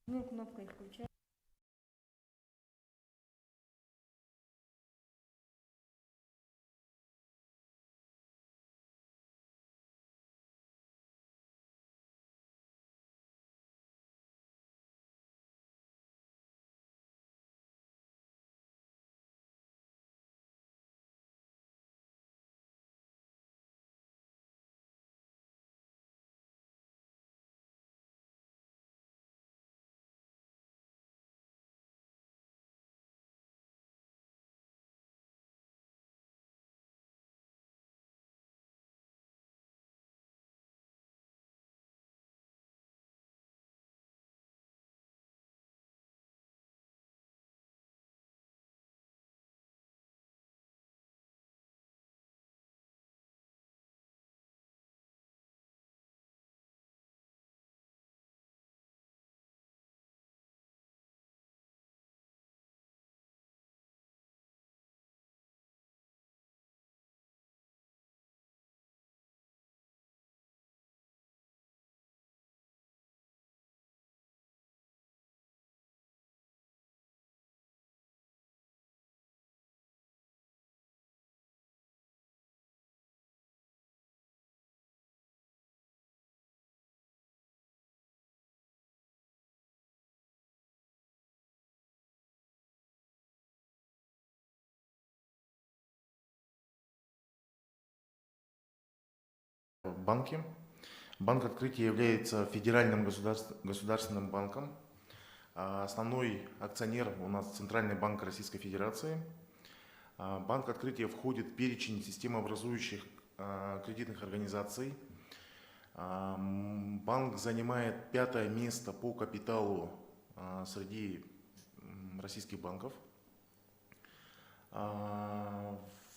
Ну, кнопкой включаю. Банки. Банк Открытие является федеральным государственным банком. Основной акционер у нас Центральный банк Российской Федерации. Банк Открытие входит в перечень системообразующих кредитных организаций. Банк занимает 5-е место по капиталу среди российских банков.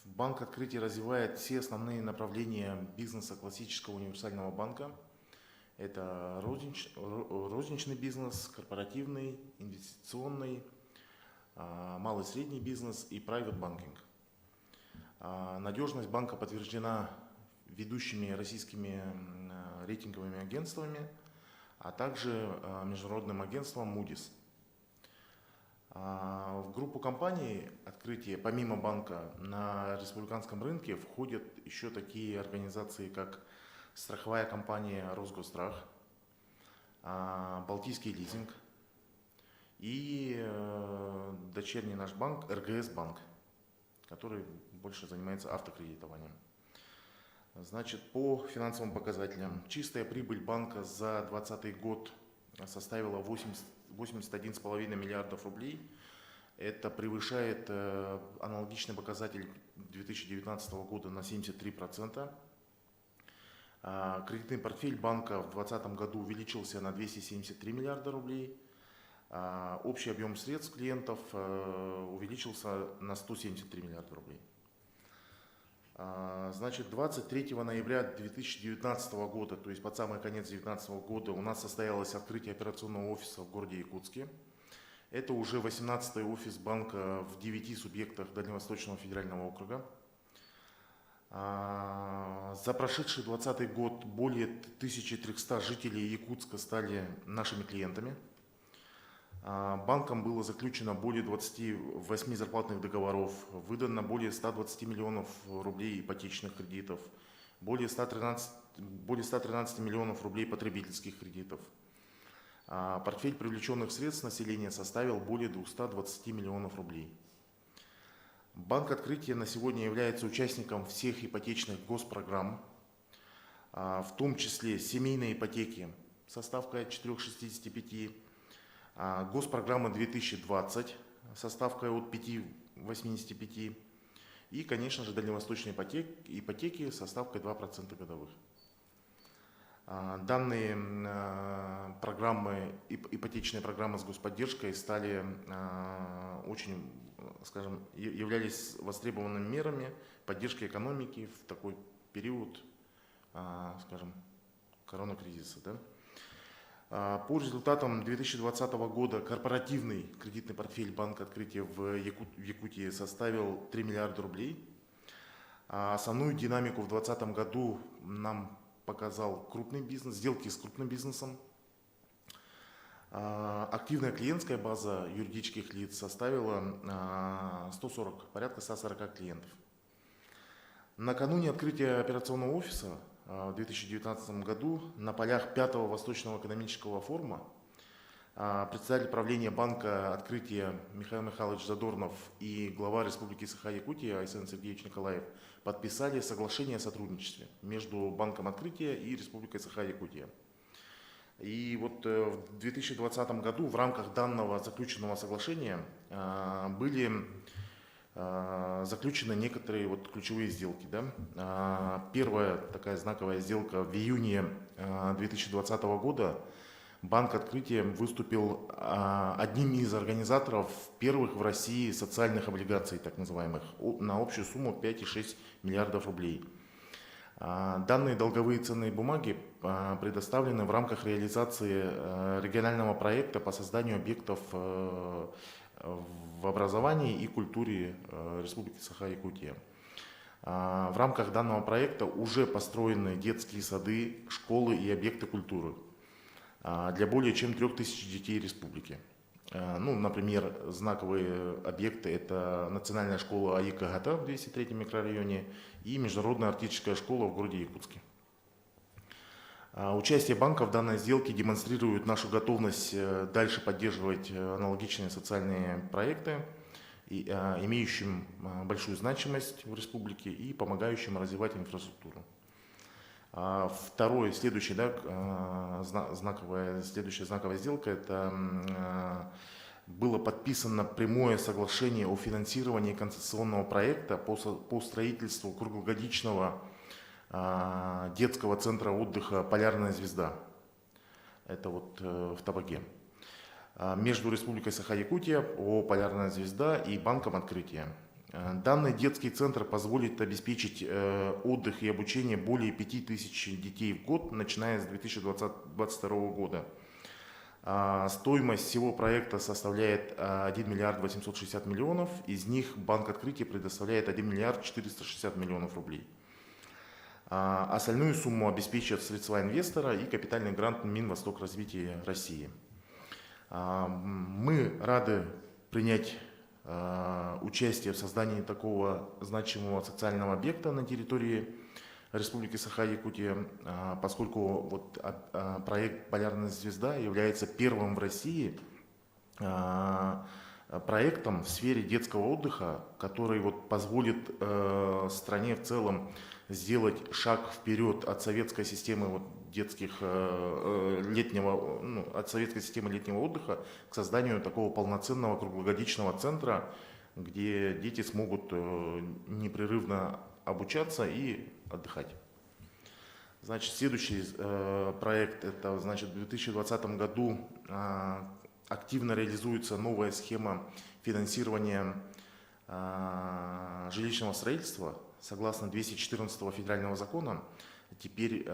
Банк Открытие развивает все основные направления бизнеса классического универсального банка. Это розничный бизнес, корпоративный, инвестиционный, малый и средний бизнес и private banking. Надежность банка подтверждена ведущими российскими рейтинговыми агентствами, а также международным агентством Moody's. В группу компаний Открытие, помимо банка, на республиканском рынке входят еще такие организации, как страховая компания Росгосстрах, Балтийский лизинг и дочерний наш банк РГС банк, который больше занимается автокредитованием. Значит, по финансовым показателям, чистая прибыль банка за 2020 год составила 81,5 миллиардов рублей. Это превышает аналогичный показатель 2019 года на 73%. Кредитный портфель банка в 2020 году увеличился на 273 миллиарда рублей. Общий объем средств клиентов увеличился на 173 миллиарда рублей. Значит, 23 ноября 2019 года, то есть под самый конец 2019 года, у нас состоялось открытие операционного офиса в городе Якутске. Это уже 18-й офис банка в 9 субъектах Дальневосточного федерального округа. За прошедший 2020 год более 1300 жителей Якутска стали нашими клиентами. Банком было заключено более 28 зарплатных договоров, выдано более 120 миллионов рублей ипотечных кредитов, более 113 миллионов рублей потребительских кредитов. Портфель привлеченных средств населения составил более 220 миллионов рублей. Банк Открытие на сегодня является участником всех ипотечных госпрограмм, в том числе семейные ипотеки со ставкой от 4,65, госпрограмма 2020 со ставкой от 5,85 и, конечно же, дальневосточные ипотеки со ставкой 2% годовых. Данные программы, ипотечные программы с господдержкой стали очень, скажем, являлись востребованными мерами поддержки экономики в такой период, скажем, коронакризиса. Да? По результатам 2020 года корпоративный кредитный портфель банка Открытие в Якутии составил 3 миллиарда рублей. Основную динамику в 2020 году нам показал крупный бизнес, сделки с крупным бизнесом. Активная клиентская база юридических лиц составила 140, порядка 140 клиентов. Накануне открытия операционного офиса в 2019 году на полях 5-го Восточного экономического форума председатель правления банка «Открытие» Михаил Михайлович Задорнов и глава Республики Саха-Якутия Айсен Сергеевич Николаев подписали соглашение о сотрудничестве между банком «Открытие» и Республикой Саха-Якутия. И вот в 2020 году в рамках данного заключенного соглашения были заключены некоторые вот ключевые сделки. Да? Первая такая знаковая сделка в июне 2020 года. Банк «Открытие» выступил одним из организаторов первых в России социальных облигаций, так называемых, на общую сумму 5,6 миллиардов рублей. Данные долговые ценные бумаги предоставлены в рамках реализации регионального проекта по созданию объектов в образовании и культуре Республики Саха-Якутия. В рамках данного проекта уже построены детские сады, школы и объекты культуры для более чем 3000 детей республики. Ну, например, знаковые объекты – это Национальная школа АИК-ГАТА в 203 микрорайоне и Международная артистическая школа в городе Якутске. Участие банка в данной сделке демонстрирует нашу готовность дальше поддерживать аналогичные социальные проекты, имеющим большую значимость в республике и помогающим развивать инфраструктуру. Второе, следующая знаковая сделка – это было подписано прямое соглашение о финансировании концессионного проекта по строительству круглогодичного детского центра отдыха «Полярная звезда». Это вот в Табаге. Между Республикой Саха-Якутия, ООО «Полярная звезда» и Банком «Открытие». Данный детский центр позволит обеспечить отдых и обучение более 5000 детей в год, начиная с 2022 года. Стоимость всего проекта составляет 1 миллиард 860 миллионов, из них Банк «Открытие» предоставляет 1 миллиард 460 миллионов рублей. Остальную сумму обеспечат средства инвестора и капитальный грант Минвосток развития России. Мы рады принять участие в создании такого значимого социального объекта на территории Республики Саха-Якутия, поскольку вот проект «Полярная звезда» является первым в России проектом в сфере детского отдыха, который вот позволит стране в целом сделать шаг вперед от советской системы от советской системы летнего отдыха к созданию такого полноценного круглогодичного центра, где дети смогут непрерывно обучаться и отдыхать. Значит, следующий проект – это, значит, в 2020 году активно реализуется новая схема финансирования жилищного строительства. Согласно 214 федерального закона, теперь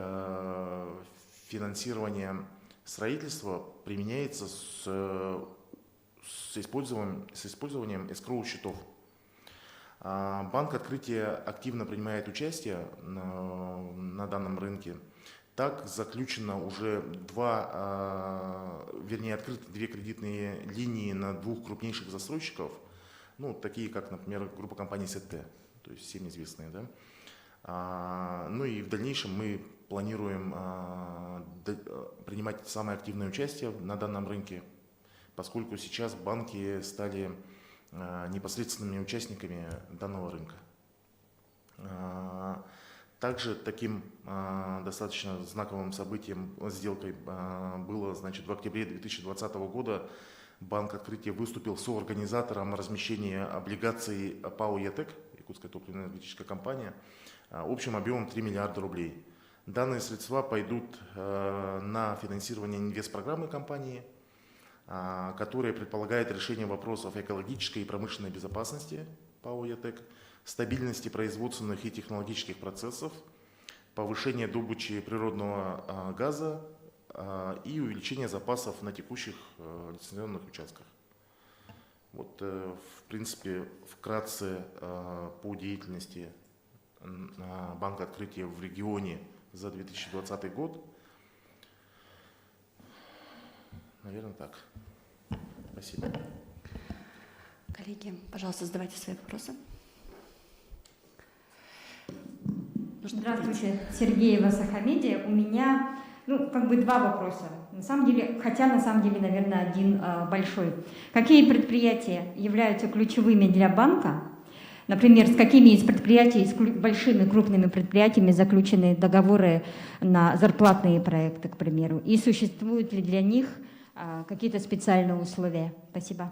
финансирование строительства применяется с использованием эскроу-счетов. Банк «Открытие» активно принимает участие на данном рынке. Так заключено уже открыты две кредитные линии на двух крупнейших застройщиков, ну, такие как, например, группа компаний СТ, то есть всем известные. Да? Ну и в дальнейшем мы планируем принимать самое активное участие на данном рынке, поскольку сейчас банки стали непосредственными участниками данного рынка. Также таким достаточно знаковым событием, сделкой было, значит, в октябре 2020 года Банк «Открытие» выступил соорганизатором размещения облигаций ПАО «ЯТЭК», Якутская топливно-энергетическая компания, общим объемом 3 миллиарда рублей. Данные средства пойдут на финансирование инвестпрограммы компании, которая предполагает решение вопросов экологической и промышленной безопасности ПАО «ЯТЭК», стабильности производственных и технологических процессов, повышение добычи природного газа и увеличение запасов на текущих лицензионных участках. Вот, в принципе, вкратце по деятельности Банка «Открытие» в регионе за 2020 год. Наверное, так. Спасибо. Коллеги, пожалуйста, задавайте свои вопросы. Здравствуйте, Сергеева Сахамедия. У меня, два вопроса. На самом деле, наверное, один большой. Какие предприятия являются ключевыми для банка? Например, с какими из предприятий, с большими крупными предприятиями заключены договоры на зарплатные проекты, к примеру? И существуют ли для них какие-то специальные условия? Спасибо.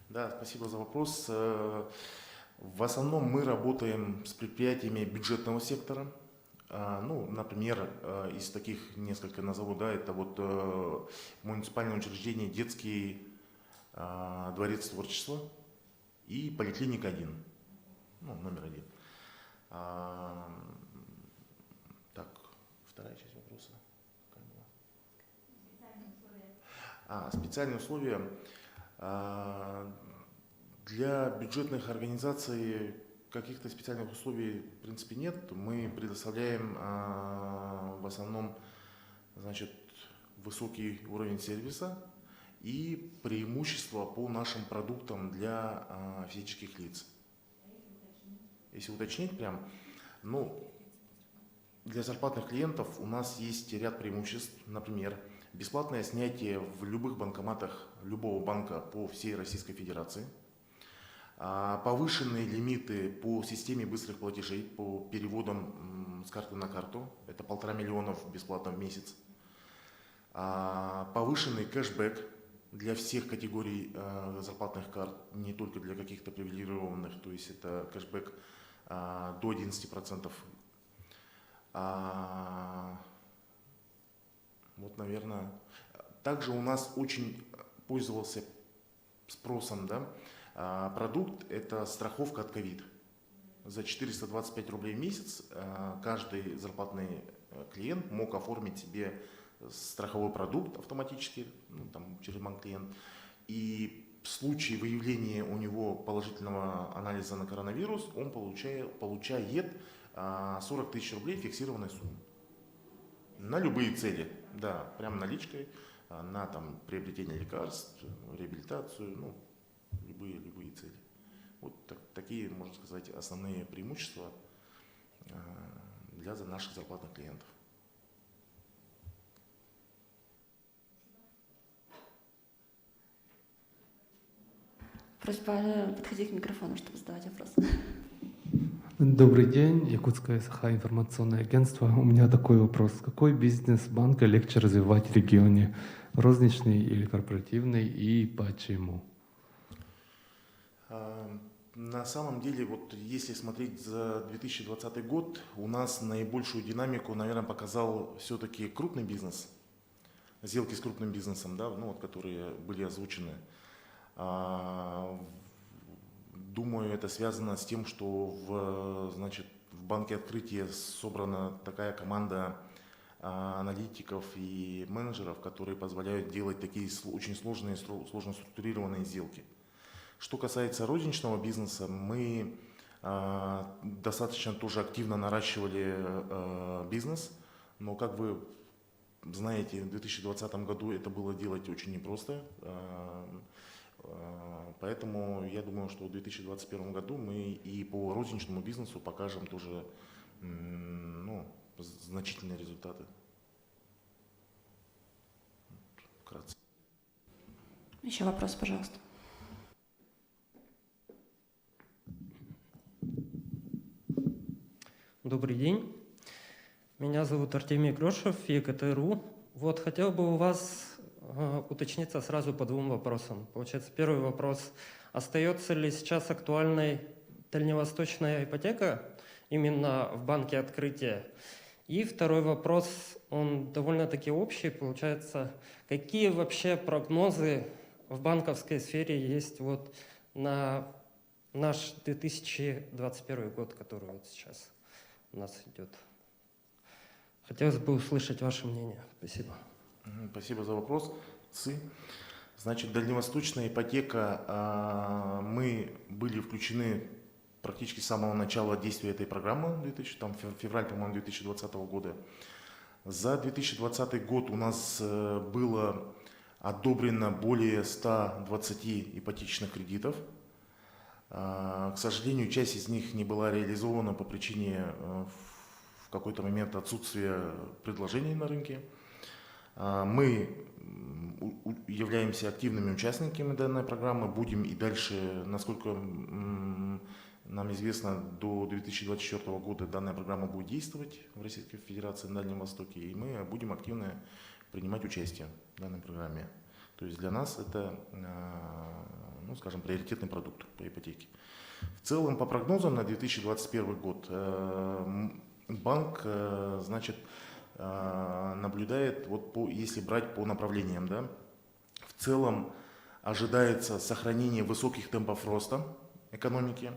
Да, спасибо за вопрос. В основном мы работаем с предприятиями бюджетного сектора. Например, из таких несколько назову, да, это вот муниципальное учреждение «Детский дворец творчества» и поликлиника 1, номер 1. Так, вторая часть вопроса. Специальные условия. Для бюджетных организаций каких-то специальных условий в принципе нет. Мы предоставляем в основном, высокий уровень сервиса и преимущества по нашим продуктам для физических лиц. Если уточнить прям, для зарплатных клиентов у нас есть ряд преимуществ. Например, бесплатное снятие в любых банкоматах любого банка по всей Российской Федерации. Повышенные лимиты по системе быстрых платежей, по переводам с карты на карту. Это 1,5 миллиона бесплатно в месяц. Повышенный кэшбэк для всех категорий зарплатных карт, не только для каких-то привилегированных. То есть это кэшбэк до 11%. Вот, наверное. Также у нас очень пользовался спросом, продукт – это страховка от ковид. За 425 рублей в месяц каждый зарплатный клиент мог оформить себе страховой продукт автоматически, через банк-клиент. И в случае выявления у него положительного анализа на коронавирус он получает 40 тысяч рублей фиксированной суммы. На любые цели, да, прям наличкой, на приобретение лекарств, реабилитацию, любые цели. Вот такие, можно сказать, основные преимущества для наших зарплатных клиентов. Просьба подходить к микрофону, чтобы задавать вопрос. Добрый день, Якутское СХ информационное агентство. У меня такой вопрос. Какой бизнес банка легче развивать в регионе? Розничный или корпоративный, и почему? На самом деле, если смотреть за 2020 год, у нас наибольшую динамику, наверное, показал все-таки крупный бизнес, сделки с крупным бизнесом, которые были озвучены. Думаю, это связано с тем, что в банке открытия собрана такая команда аналитиков и менеджеров, которые позволяют делать такие очень сложные, сложно структурированные сделки. Что касается розничного бизнеса, мы достаточно тоже активно наращивали бизнес, но, как вы знаете, в 2020 году это было делать очень непросто. Поэтому я думаю, что в 2021 году мы и по розничному бизнесу покажем тоже значительные результаты. Вкратце. Еще вопрос, пожалуйста. Добрый день. Меня зовут Артемий Грошев, ЕКТРУ. Хотел бы у вас уточниться сразу по двум вопросам. Получается, первый вопрос. Остается ли сейчас актуальной дальневосточная ипотека именно в банке открытия? И второй вопрос, он довольно-таки общий. Получается, какие вообще прогнозы в банковской сфере есть на наш 2021 год, который сейчас у нас идет? Хотелось бы услышать ваше мнение. Спасибо. Спасибо за вопрос. Дальневосточная ипотека, мы были включены практически с самого начала действия этой программы, февраль, по-моему, 2020 года. За 2020 год у нас было одобрено более 120 ипотечных кредитов. К сожалению, часть из них не была реализована по причине в какой-то момент отсутствия предложений на рынке. Мы являемся активными участниками данной программы, будем и дальше, насколько нам известно, до 2024 года данная программа будет действовать в Российской Федерации на Дальнем Востоке, и мы будем активно принимать участие в данной программе. То есть для нас это, ну, скажем, приоритетный продукт по ипотеке. В целом, по прогнозам на 2021 год, банк, значит, наблюдает, вот если брать по направлениям, да, в целом ожидается сохранение высоких темпов роста экономики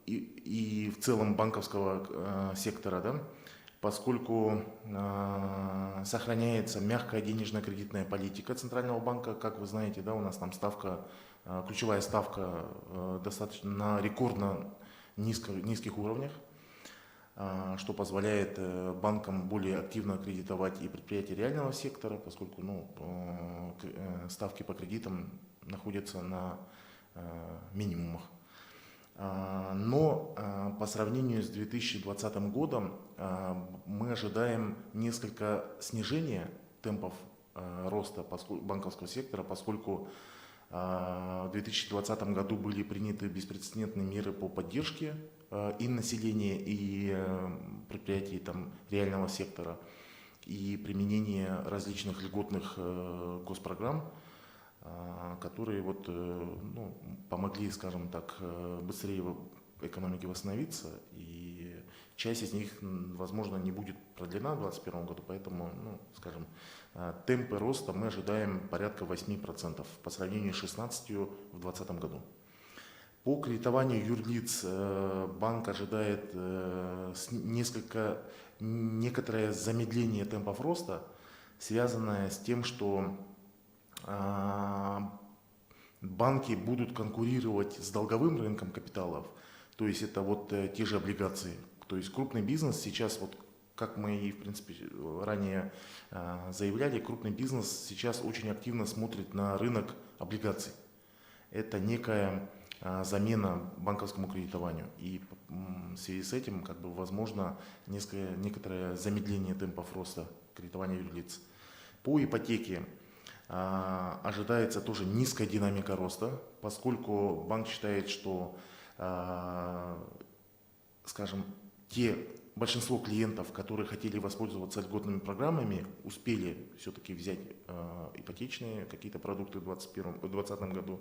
и в целом банковского сектора, да, поскольку сохраняется мягкая денежно-кредитная политика Центрального банка. Как вы знаете, да, у нас там ставка, ключевая ставка достаточно на рекордно низких уровнях, что позволяет банкам более активно кредитовать и предприятия реального сектора, поскольку, ну, ставки по кредитам находятся на минимумах. Но по сравнению с 2020 годом мы ожидаем несколько снижения темпов роста банковского сектора, поскольку в 2020 году были приняты беспрецедентные меры по поддержке и населения, и предприятий там, реального сектора, и применение различных льготных госпрограмм, которые вот, ну, помогли, скажем так, быстрее экономике восстановиться, и часть из них, возможно, не будет продлена в 2021 году, поэтому, ну, скажем, темпы роста мы ожидаем порядка 8% по сравнению с 16% в 2020 году. По кредитованию юрлиц банк ожидает некоторое замедление темпов роста, связанное с тем, что банки будут конкурировать с долговым рынком капиталов, то есть это вот те же облигации. То есть крупный бизнес сейчас, вот как мы и в принципе ранее заявляли, крупный бизнес сейчас очень активно смотрит на рынок облигаций. Это некая замена банковскому кредитованию. И в связи с этим как бы возможно некоторое замедление темпов роста кредитования юрлиц. По ипотеке ожидается тоже низкая динамика роста, поскольку банк считает, что, скажем, большинство клиентов, которые хотели воспользоваться льготными программами, успели все-таки взять ипотечные какие-то продукты в 2020 году.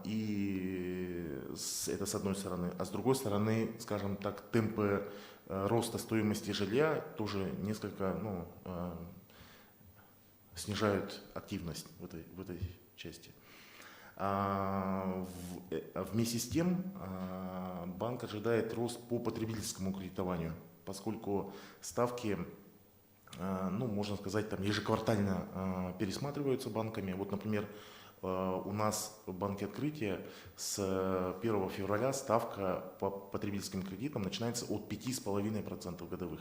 И это с одной стороны. А с другой стороны, скажем так, темпы роста стоимости жилья тоже несколько, ну, снижают активность в этой части. Вместе с тем банк ожидает рост по потребительскому кредитованию, поскольку ставки, ну, можно сказать, там ежеквартально пересматриваются банками. Вот, например, у нас в Банке Открытия с 1 февраля ставка по потребительским кредитам начинается от 5,5% годовых.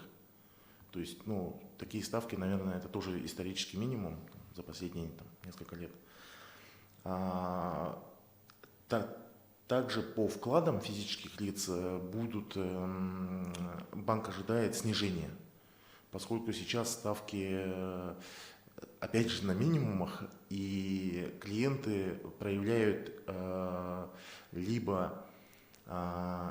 То есть, ну, такие ставки, наверное, это тоже исторический минимум за последние там, несколько лет. Также по вкладам физических лиц банк ожидает снижения, поскольку сейчас ставки, опять же, на минимумах, и клиенты проявляют либо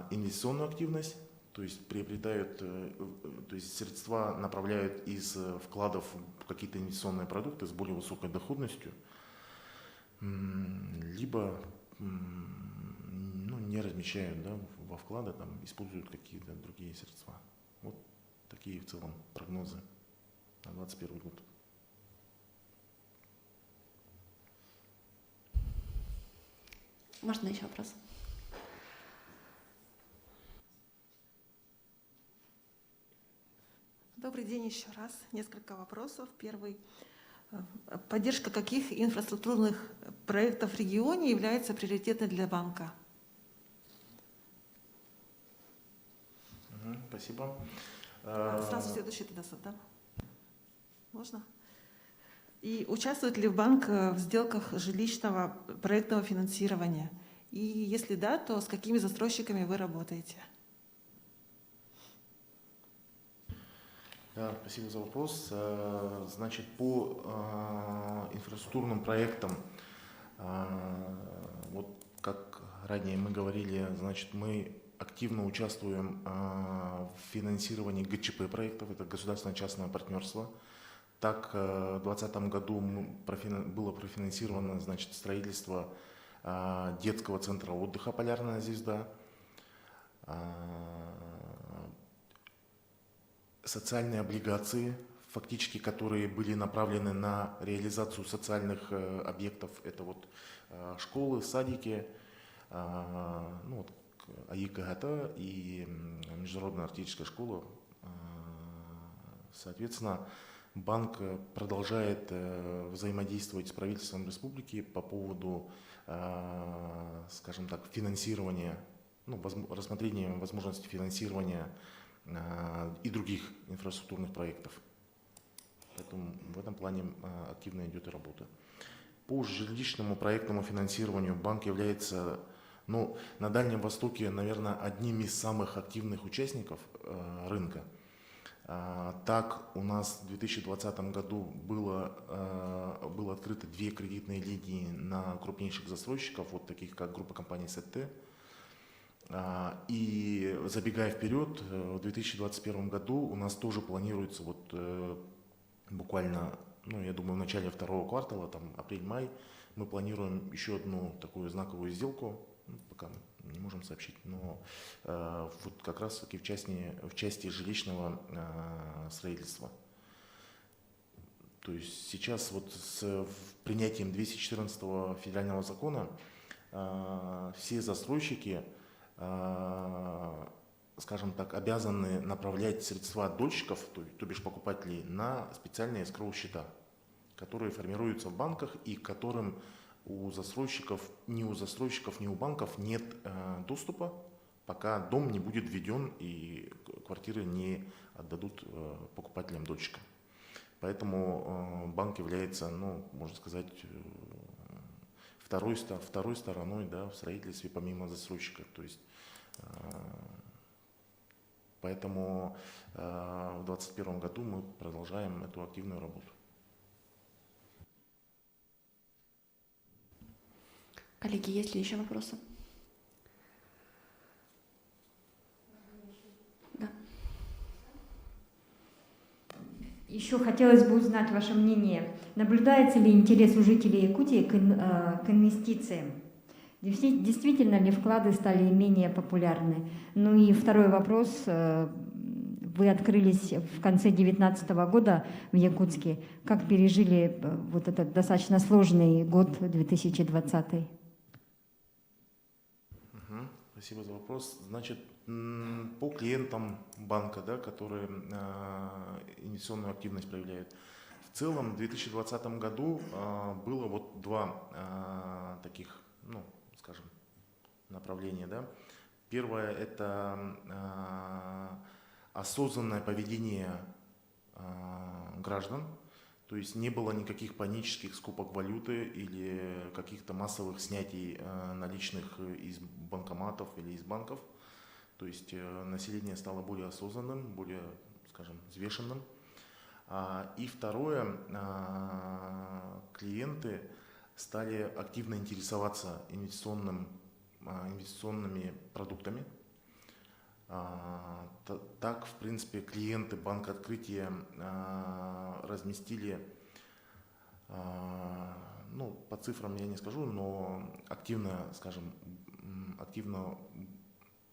инвестиционную активность, то есть приобретают, то есть средства направляют из вкладов в какие-то инвестиционные продукты с более высокой доходностью, либо, ну, не размещают, да, во вклады, там, используют какие-то другие средства. Вот такие в целом прогнозы на 2021 год. Можно еще вопрос? Добрый день еще раз. Несколько вопросов. Первый. Поддержка каких инфраструктурных проектов в регионе является приоритетной для банка? Спасибо. Сразу следующий тогда, да? Можно? И участвует ли банк в сделках жилищного проектного финансирования? И если да, то с какими застройщиками вы работаете? Да, спасибо за вопрос. Значит, по инфраструктурным проектам, вот как ранее мы говорили, значит, мы активно участвуем в финансировании ГЧП проектов, это государственно-частное партнерство. Так, в 2020 году было профинансировано, значит, строительство детского центра отдыха «Полярная звезда», социальные облигации, фактически, которые были направлены на реализацию социальных объектов, это вот школы, садики, ну, вот, АИКГТ и Международная артиллерийская школа. Соответственно, банк продолжает взаимодействовать с правительством республики по поводу, скажем так, финансирования, ну, рассмотрения возможности финансирования и других инфраструктурных проектов. Поэтому в этом плане активно идет и работа. По жилищному проектному финансированию банк является, ну, на Дальнем Востоке, наверное, одним из самых активных участников рынка. Так, у нас в 2020 году было открыто 2 кредитные линии на крупнейших застройщиков, вот таких как группа компаний СТ. И забегая вперед, в 2021 году у нас тоже планируется вот буквально, ну, я думаю, в начале 2-го квартала, там апрель-май, мы планируем еще одну такую знаковую сделку, пока не можем сообщить, но вот как раз таки в части жилищного строительства. То есть сейчас вот с принятием 214 федерального закона все застройщики, скажем так, обязаны направлять средства дольщиков, то бишь покупателей, на специальные эскроу счета, которые формируются в банках и к которым у застройщиков, ни у банков нет доступа, пока дом не будет введен и квартиры не отдадут покупателям-дольщикам. Поэтому банк является, ну, можно сказать, второй стороной, да, в строительстве помимо застройщика. То есть, поэтому в 2021 году мы продолжаем эту активную работу. Коллеги, есть ли еще вопросы? Да. Еще хотелось бы узнать ваше мнение. Наблюдается ли интерес у жителей Якутии к инвестициям? Действительно ли вклады стали менее популярны? Ну и второй вопрос. Вы открылись в конце 2019 года в Якутске. Как пережили вот этот достаточно сложный год 2020? Спасибо за вопрос. Значит, по клиентам банка, да, которые инвестиционную активность проявляют, в целом в 2020 году было вот 2 таких, ну, скажем, направления. Да. Первое – это осознанное поведение граждан, то есть не было никаких панических скупок валюты или каких-то массовых снятий наличных из банкоматов или из банков. То есть население стало более осознанным, более, скажем, взвешенным. И второе, клиенты стали активно интересоваться инвестиционными продуктами. Так, в принципе, клиенты Банка Открытия разместили, ну, по цифрам я не скажу, но активно, скажем, активно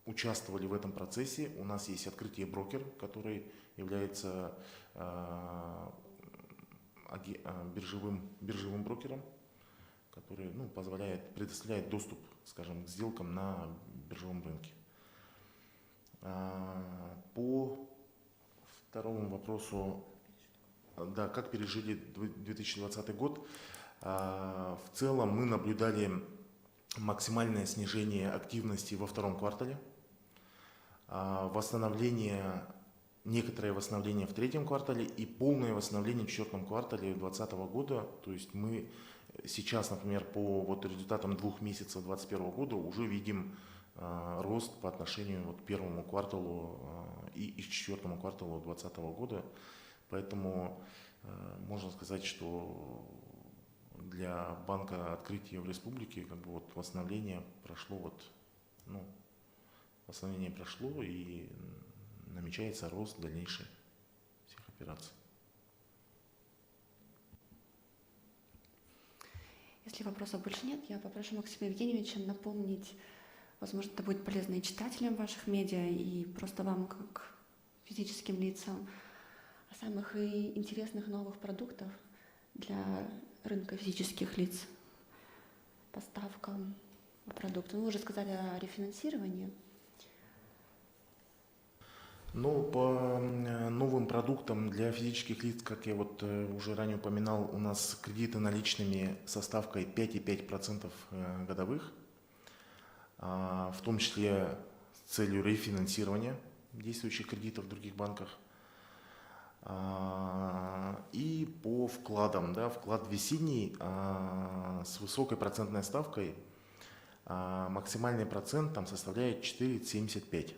участвовали в этом процессе. У нас есть Открытие брокер, который является биржевым брокером, который, ну, предоставляет доступ, скажем, к сделкам на биржевом рынке. По второму вопросу, да, как пережили 2020 год, в целом мы наблюдали максимальное снижение активности во 2-м квартале. восстановление, некоторое восстановление в третьем квартале и полное восстановление в четвертом квартале 2020 года. То есть мы сейчас, например, по вот результатам 2 месяцев 2021 года уже видим рост по отношению вот к первому кварталу и к четвертому кварталу 2020 года. Поэтому можно сказать, что для банка открытия в республике как бы вот восстановление прошло восстановление прошло и намечается рост дальнейший всех операций. Если вопросов больше нет, я попрошу Максима Евгеньевича напомнить, возможно, это будет полезно и читателям ваших медиа, и просто вам, как физическим лицам, о самых и интересных новых продуктах для рынка физических лиц, поставкам продуктов. Вы уже сказали о рефинансировании. Ну, по новым продуктам для физических лиц, как я вот уже ранее упоминал, у нас кредиты наличными со ставкой 5,5% годовых, в том числе с целью рефинансирования действующих кредитов в других банках. И по вкладам, да, вклад весенний с высокой процентной ставкой, максимальный процент там составляет 4,75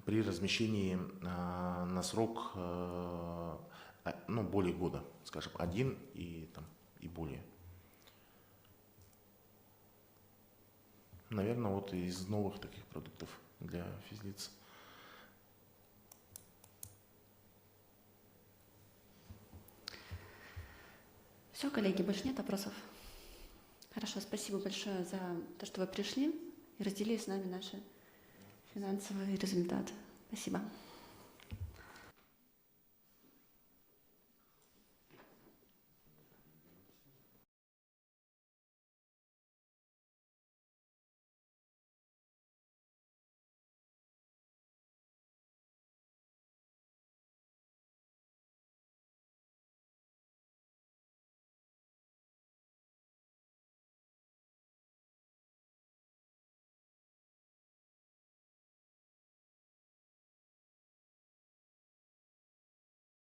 при размещении на срок более года, скажем, 1 и более. Наверное, вот из новых таких продуктов для физлиц. Все, коллеги, больше нет вопросов? Хорошо, спасибо большое за то, что вы пришли и разделили с нами наши финансовые результаты. Спасибо.